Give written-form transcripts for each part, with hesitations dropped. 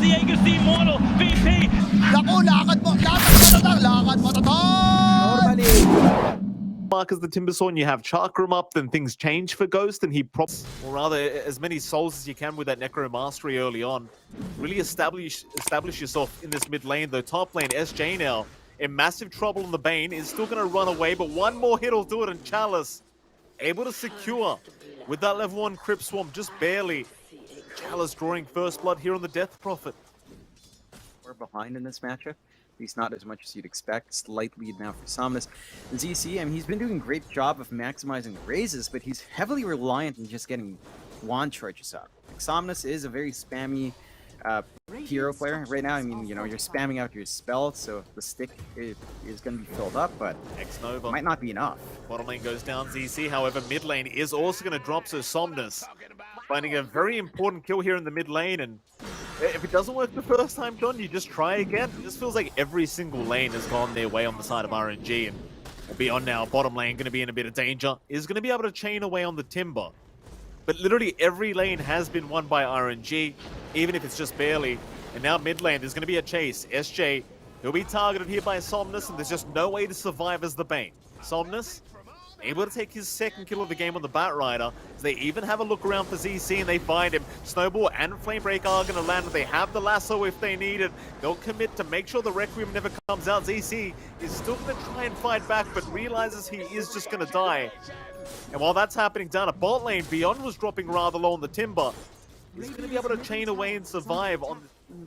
Diego's the immortal VP. Naku, lakad matatag! Normally. Mark as the Timbersaw and you have Chakram up, then things change for Ghost, and he or rather, as many souls as you can with that Necro Mastery early on. Really establish yourself in this mid lane, though top lane, SJ now in massive trouble on the Bane, is still going to run away, but one more hit will do it, and Chalice able to secure with that level 1 Crypt Swarm, just barely. Chalice drawing first blood here on the Death Prophet. We're behind in this matchup. At least not as much as you'd expect. Slight lead now for Somnus. ZC, I mean, he's been doing a great job of maximizing raises, but he's heavily reliant on just getting wand charges up. Like, Somnus is a very spammy hero player right now. I mean, you know, you're spamming out your spell, so the stick is going to be filled up, but X-Nova might not be enough. Bottom lane goes down ZC, however, mid lane is also going to drop, so Somnus finding a very important kill here in the mid lane, and if it doesn't work the first time, John, you just try again. It just feels like every single lane has gone their way on the side of RNG, and beyond now, bottom lane going to be in a bit of danger. Is going to be able to chain away on the Timber. But literally every lane has been won by RNG, even if it's just barely. And now mid lane, there's going to be a chase. SJ, he'll be targeted here by Somnus, and there's just no way to survive as the Bane. Somnus able to take his second kill of the game on the Batrider. So they even have a look around for ZC and they find him. Snowball and Flamebreak are going to land. They have the lasso if they need it. They'll commit to make sure the Requiem never comes out. ZC is still going to try and fight back, but realizes he is just going to die. And while that's happening down at bot lane, Beyond was dropping rather low on the Timber. He's going to be able to chain away and survive on...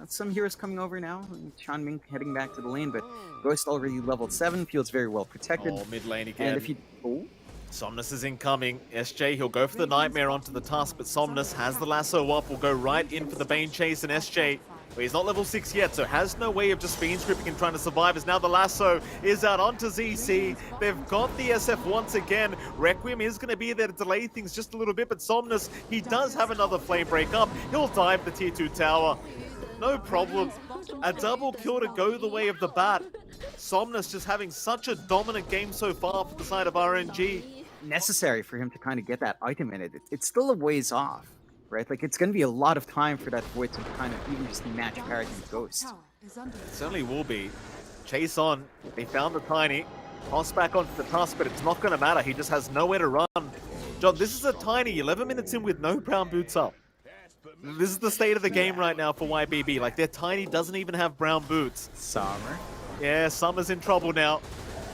Some heroes coming over now. Chanming heading back to the lane, but Ghost already leveled 7, feels very well protected. Oh, mid lane again. And if you... Oh. Somnus is incoming. SJ, he'll go for the Nightmare onto the Tusk, but Somnus has the lasso up, will go right in for the Bane chase, and SJ, well, he's not level 6 yet, so has no way of just beam scripting and trying to survive, as now the lasso is out onto ZC. They've got the SF once again. Requiem is going to be there to delay things just a little bit, but Somnus, he does have another flame break up. He'll dive the tier 2 tower. No problem. A double kill to go the way of the Bat. Somnus just having such a dominant game so far for the side of RNG. Necessary for him to kind of get that item in it. It's still a ways off, right? Like, it's going to be a lot of time for that Void to kind of even just match parity with Ghost. It certainly will be. Chase on. They found the Tiny. Toss back onto the Tusk, but it's not going to matter. He just has nowhere to run. John, this is a Tiny 11 minutes in with no brown boots up. This is the state of the game right now for YBB. Like, their Tiny doesn't even have brown boots. Summer. Yeah, Summer's in trouble now.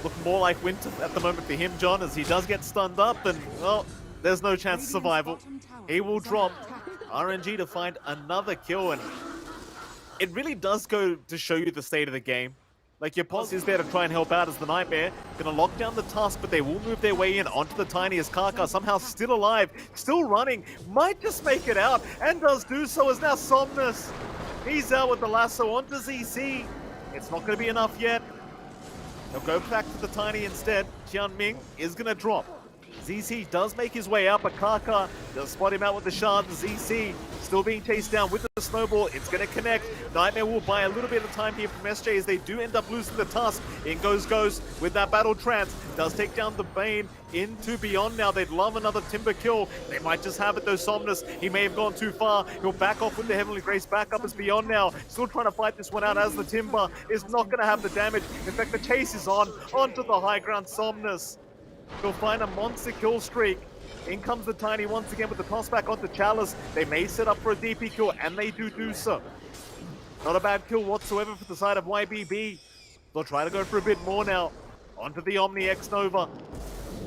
Looking more like winter at the moment for him, John, as he does get stunned up, and, well, there's no chance of survival. He will drop. RNG to find another kill, and it really does go to show you the state of the game. Like, your boss is there to try and help out as the Nightmare. Gonna lock down the Tusk, but they will move their way in onto the Tiny as Kaka somehow still alive, still running, might just make it out, and does do so as now Somnus. He's out with the lasso onto ZC. It's not gonna be enough yet. He'll go back to the Tiny instead. Qianming is gonna drop. ZC does make his way up, but Kaka does spot him out with the shard. ZC still being chased down with the snowball. It's going to connect. Nightmare will buy a little bit of time here from SJ as they do end up losing the Tusk. In goes Ghost with that battle trance. Does take down the Bane into Beyond now. They'd love another Timber kill. They might just have it though. Somnus, he may have gone too far. He'll back off with the Heavenly Grace. Back up as Beyond now. Still trying to fight this one out as the Timber is not going to have the damage. In fact, the chase is on. Onto the high ground, Somnus. He'll find a monster kill streak. In comes the Tiny once again with the toss back onto Chalice. They may set up for a DP kill, and they do so. Not a bad kill whatsoever for the side of YBB. They'll try to go for a bit more now. Onto the Omni X-Nova.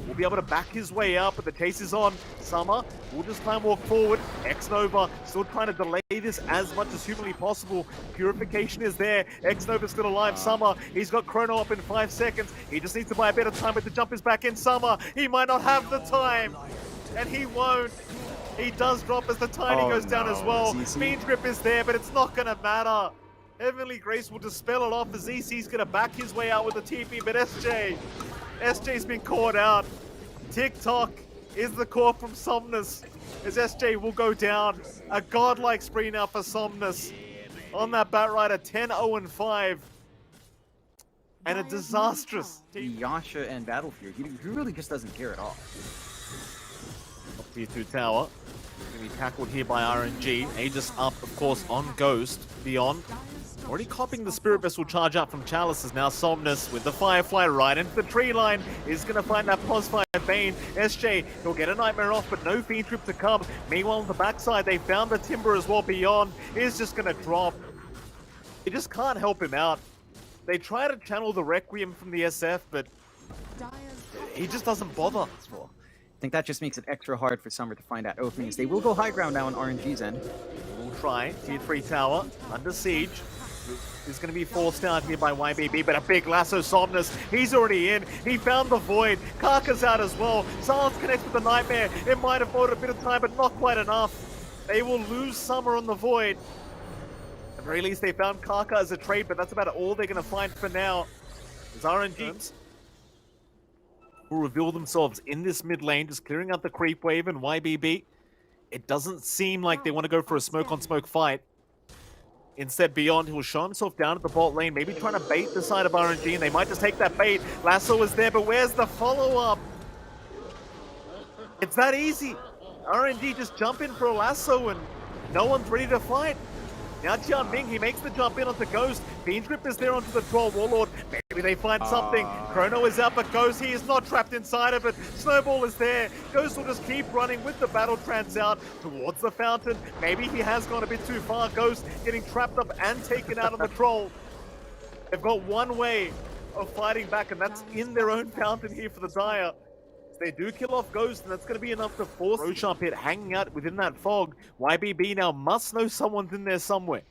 Will be able to back his way up, but the chase is on. Summer will just try and walk forward. X-Nova still trying to delay this as much as humanly possible. Purification is there. X-Nova still alive. Summer, he's got Chrono up in 5 seconds. He just needs to buy a bit of time, but the jump is back in. Summer, he might not have the time, and he won't. He does drop as the Tiny goes down as well. Speed grip is there, but it's not going to matter. Heavenly Grace will dispel it off as ZC's going to back his way out with the TP, but SJ's been caught out. TikTok is the core from Somnus as SJ will go down. A godlike spree now for Somnus on that Batrider, 10-0-5. And a disastrous Yasha and Battlefield, he really just doesn't care at all. Tier 2 tower. Gonna be tackled here by RNG. Aegis up, of course, on Ghost. Beyond. Already copying the Spirit Vessel charge out from Chalice is now Somnus with the Firefly right into the tree line. Is going to find that Posfire Bane. SJ, he'll get a Nightmare off, but no Fiend Trip to come. Meanwhile, on the backside, they found the Timber as well. Beyond is just going to drop. They just can't help him out. They try to channel the Requiem from the SF, but he just doesn't bother. I think that just makes it extra hard for Summer to find out openings. They will go high ground now on RNG's end. We'll try. Tier 3 tower under siege. Is going to be forced down here by YBB, but a big lasso Somnus. He's already in. He found the Void. Karka's out as well. Silence connects with the Nightmare. It might have bought a bit of time, but not quite enough. They will lose Summer on the Void. At the very least, they found Karka as a trade, but that's about all they're going to find for now. As RNG will reveal themselves in this mid lane, just clearing out the creep wave, and YBB, it doesn't seem like they want to go for a smoke-on-smoke fight. Instead, Beyond, he will show himself down at the bot lane, maybe trying to bait the side of RNG, and they might just take that bait. Lasso is there, but where's the follow-up? It's that easy. RNG just jump in for a lasso, and no one's ready to fight. Now Jianming, he makes the jump in onto Ghost. Fiend Grip is there onto the Troll Warlord. Maybe they find something. Chrono is out, but Ghost, he is not trapped inside of it. Snowball is there. Ghost will just keep running with the Battle Trance out towards the fountain. Maybe he has gone a bit too far. Ghost getting trapped up and taken out on the Troll. They've got one way of fighting back, and that's in their own fountain here for the Dire. They do kill off Ghost, and that's going to be enough to force Roshan Pit hanging out within that fog. YBB now must know someone's in there somewhere.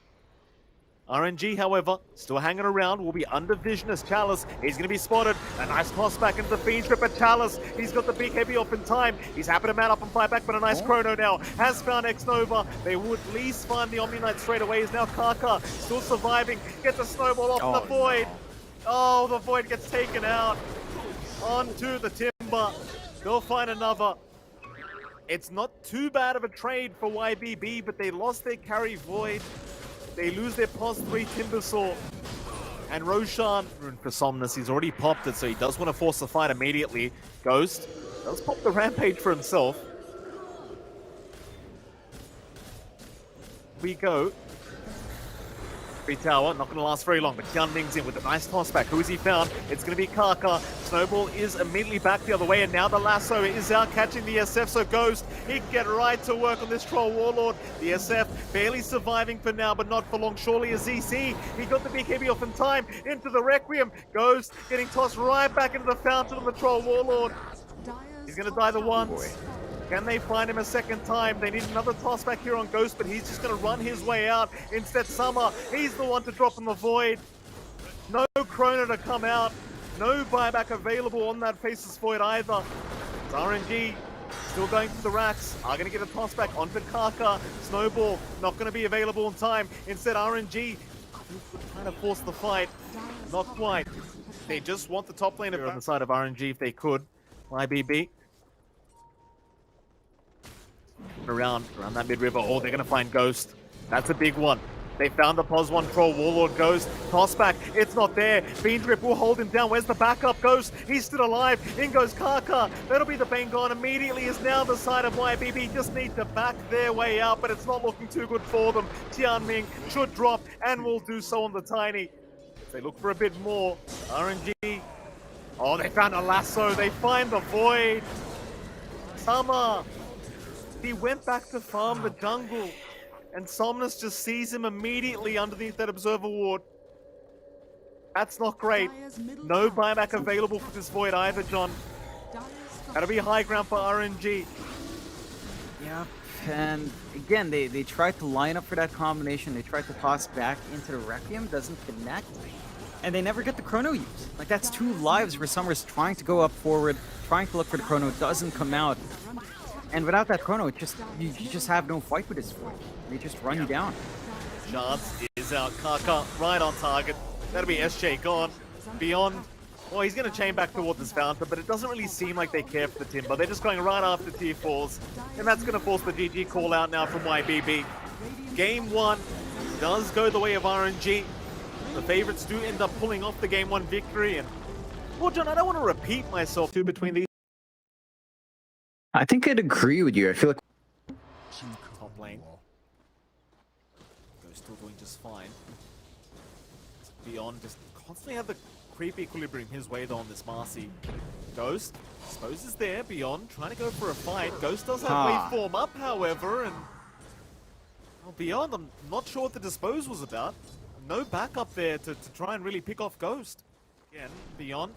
RNG, however, still hanging around, will be under vision as Chalice. He's going to be spotted. A nice toss back into the Fiend Trip at Chalice. He's got the big heavy off in time. He's happy to mount up and fight back, but a nice Chrono now has found X-Nova. They would at least find the Omni Knight straight away. Is now Karka still surviving. Gets a snowball off the Void. No. Oh, the Void gets taken out. Onto the Timber. Go find another. It's not too bad of a trade for YBB, but they lost their carry Void. They lose their POS 3 Timbersaw. And Roshan, for Somnus, he's already popped it, so he does want to force the fight immediately. Ghost does pop the Rampage for himself. We go. Tower, not going to last very long, but Jianming's in with a nice toss back. Who has he found? It's going to be Karka. Snowball is immediately back the other way, and now the lasso is out catching the SF, so Ghost, he can get right to work on this Troll Warlord. The SF barely surviving for now, but not for long. Surely a ZC. He got the big heavy off in time into the Requiem. Ghost getting tossed right back into the fountain on the Troll Warlord. He's going to die the once. Can they find him a second time? They need another toss back here on Ghost, but he's just going to run his way out. Instead, Summer, he's the one to drop in the Void. No Chrono to come out. No buyback available on that Faceless Void either. It's RNG still going to the racks. Are going to get a toss back onto Karka. Snowball not going to be available in time. Instead, RNG trying to force the fight. Not quite. They just want the top lane on the side of RNG if they could. YBB. Around that mid-river. Oh, they're going to find Ghost. That's a big one. They found the POS 1 Troll Warlord. Ghost. Toss back. It's not there. Fiend Grip will hold him down. Where's the backup? Ghost. He's still alive. In goes Karka. That'll be the Bane gone immediately. Is now the side of YBB. Just need to back their way out, but it's not looking too good for them. Jianming should drop and will do so on the Tiny. If they look for a bit more. RNG. Oh, they found a lasso. They find the Void. Summer. He went back to farm the jungle, and Somnus just sees him immediately underneath that Observer Ward. That's not great. No buyback available for this Void either, John. That'll be high ground for RNG. Yeah, and again, they tried to line up for that combination. They tried to toss back into the Requiem, doesn't connect, and they never get the Chrono use. Like, that's 2 lives where Summer's trying to go up forward, trying to look for the Chrono, doesn't come out. And without that Chrono, it just you just have no fight with this Void. They just run you down. Chance is out. Karka right on target. That'll be SJ gone. Beyond. Well, he's going to chain back towards his fountain, but it doesn't really seem like they care for the Timber. They're just going right after tier 4s. And that's going to force the GG call out now from YBB. Game 1 does go the way of RNG. The favorites do end up pulling off the Game 1 victory. And, well, John, I don't want to repeat myself too between these. I think I'd agree with you. I feel like lane. Ghost still doing just fine. Beyond just constantly have the creep equilibrium his way though on this Marcy. Ghost, I suppose, is there. Beyond trying to go for a fight. Ghost does have waveform up, however, and well, Beyond, I'm not sure what the dispose was about. No backup there to try and really pick off Ghost. Again, Beyond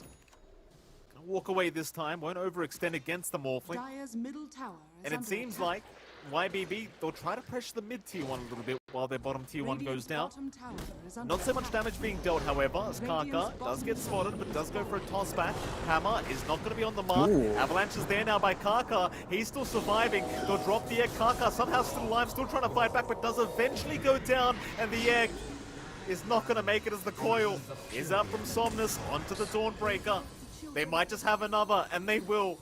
gonna walk away this time. Won't overextend against the Morphling. Dire's middle tower is And it under seems attack. like YBB, they'll try to pressure the mid tier 1 a little bit while their bottom tier 1 goes Radiant's down. bottom tower is under Not so much attack. damage being dealt, however, as Kaka Radiant's does get bottom spotted, but does go for a toss back. Hammer is not going to be on the mark. Ooh. Avalanche is there now by Kaka. He's still surviving. They'll drop the egg. Kaka somehow still alive, still trying to fight back, but does eventually go down, and the egg is not going to make it as the coil is out from Somnus onto the Dawnbreaker. They might just have another, and they will.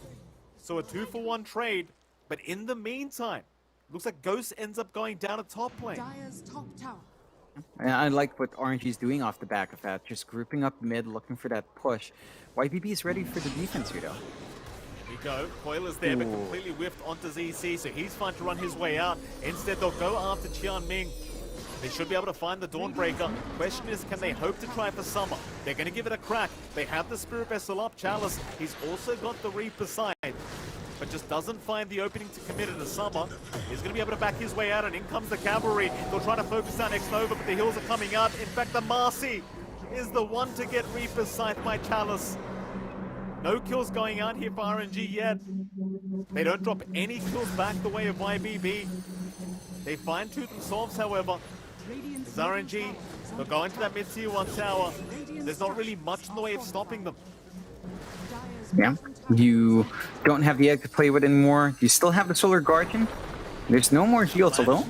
So a 2-for-1 trade, but in the meantime, looks like Ghost ends up going down a top lane. Dire's top tower. And I like what RNG is doing off the back of that, just grouping up mid, looking for that push. YBB is ready for the defense here, though. Here we go. Coil is there, but Ooh. completely whiffed onto ZC, so he's fine to run his way out. Instead, they'll go after Qian Ming. They should be able to find the Dawnbreaker. Question is, can they hope to try for Summer? They're going to give it a crack. They have the Spirit Vessel up. Chalice, he's also got the Reaper side, but just doesn't find the opening to commit it to Summer. He's going to be able to back his way out, and in comes the Cavalry. They'll try to focus down X-Nova, but the heals are coming out. In fact, the Marcy is the one to get Reaper sight by Chalice. No kills going out here for RNG yet. They don't drop any kills back the way of YBB. They find two themselves, however. Radiant's As middle RNG, tower is they'll under go into that attack. mid-tier 1 tower. There's not really much in the way of stopping them. Dire's Yeah, bottom tower you don't have the egg to play with anymore. You still have the Solar Guardian. There's no more heals, although.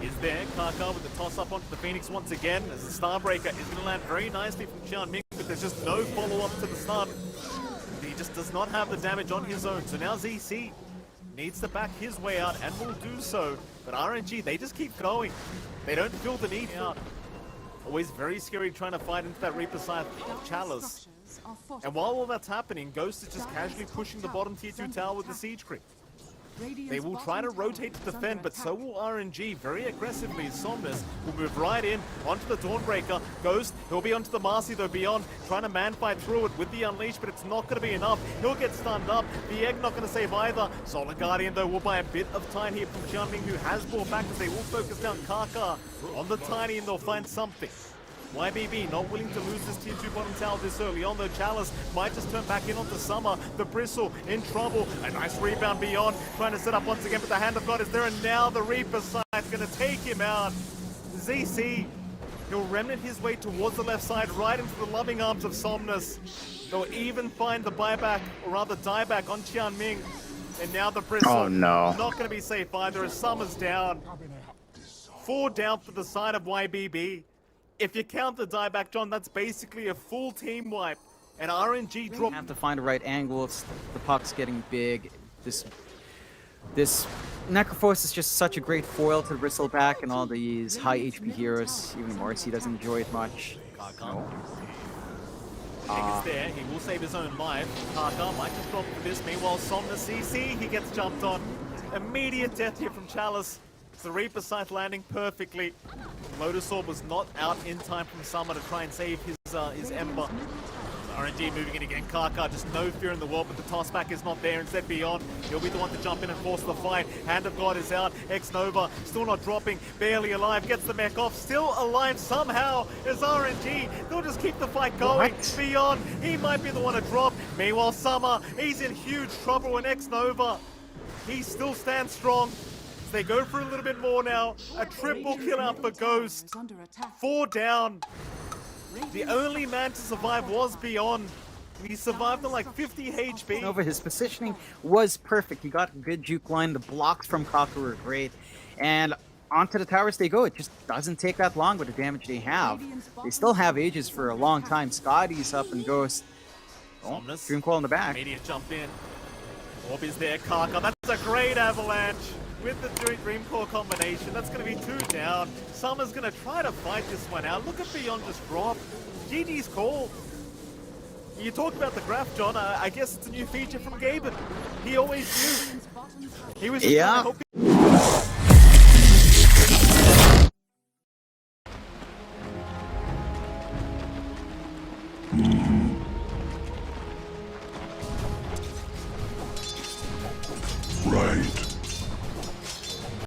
Is there. Kaka with the toss-up onto the Phoenix once again, as the Starbreaker is going to land very nicely from Qian Ming, but there's just no follow-up to the stun. He just does not have the damage on his own, so now ZC needs to back his way out and will do so. But RNG, they just keep going. They don't feel the need out. Always very scary trying to fight into that Reaper side of Chalice. structures are fortified. And while all that's happening, Ghost is just casually pushing the bottom tier 2 tower with the Siege Creep. Radiant's They will try to bottom tower rotate to is under defend, but so attack. will RNG very aggressively. Somnus will move right in onto the Dawnbreaker. Ghost, he'll be onto the Marcy though beyond, trying to man fight through it with the Unleash, but it's not going to be enough. He'll get stunned up. The Egg not going to save either. Solar Guardian though will buy a bit of time here from Qian Ming, who has brought back, as they will focus down Kaka on the Tiny, and they'll find something. YBB not willing to lose this tier 2 bottom tower this early on, though Chalice might just turn back in onto Summer. The Bristle in trouble. A nice rebound beyond, trying to set up once again, but the Hand of God is there, and now the Reaper side's going to take him out. ZC, he'll remnant his way towards the left side, right into the loving arms of Somnus. They'll even find the buyback, or rather dieback on Qian Ming. And now the Bristle. Oh, no. Not going to be safe either, as Summer's down. 4 down for the side of YBB. If you count the dieback, John, that's basically a full team wipe. And RNG You drop. have to find the right angles. The puck's getting big. This Necrophos is just such a great foil to the Bristleback and all these high HP heroes. Even Marcy doesn't enjoy it much. Kaka. Egg is there. He will save his own life. Kaka might just drop for this. Meanwhile, Somnus CC, he gets jumped on. Immediate death here from Chalice. The Reaper Scythe landing perfectly. Lotus Orb was not out in time from Summer to try and save his Ember. RNG moving in again. Kaka, just no fear in the world, but the toss back is not there. Instead, Beyond, he'll be the one to jump in and force the fight. Hand of God is out. X-Nova still not dropping, barely alive, gets the mech off, still alive somehow. Is RNG, they'll just keep the fight going. What? Beyond, he might be the one to drop. Meanwhile, Summer, he's in huge trouble, and X-Nova, he still stands strong. They go for a little bit more now. A triple kill out for Ghost. is under attack. 4 down. The only man to survive was Beyond. He survived on like 50 HP. Nova, his positioning was perfect. He got a good juke line. The blocks from Kaka were great. And onto the towers they go. It just doesn't take that long with the damage they have. They still have ages for a long time. Scotty's up and Ghost. Oh, Somnus. Dream Call in the back. Immediate jump in. Orb is there, Kaka. That's a great avalanche with the Dream Core combination. That's going to be 2 down. Summer's going to try to fight this one out. Look at Beyond just drop. GG's call. You talked about the graph, John. I guess it's a new feature from Gaben. He always knew. Radiant's bottom tower He was Yeah. trying to help Right.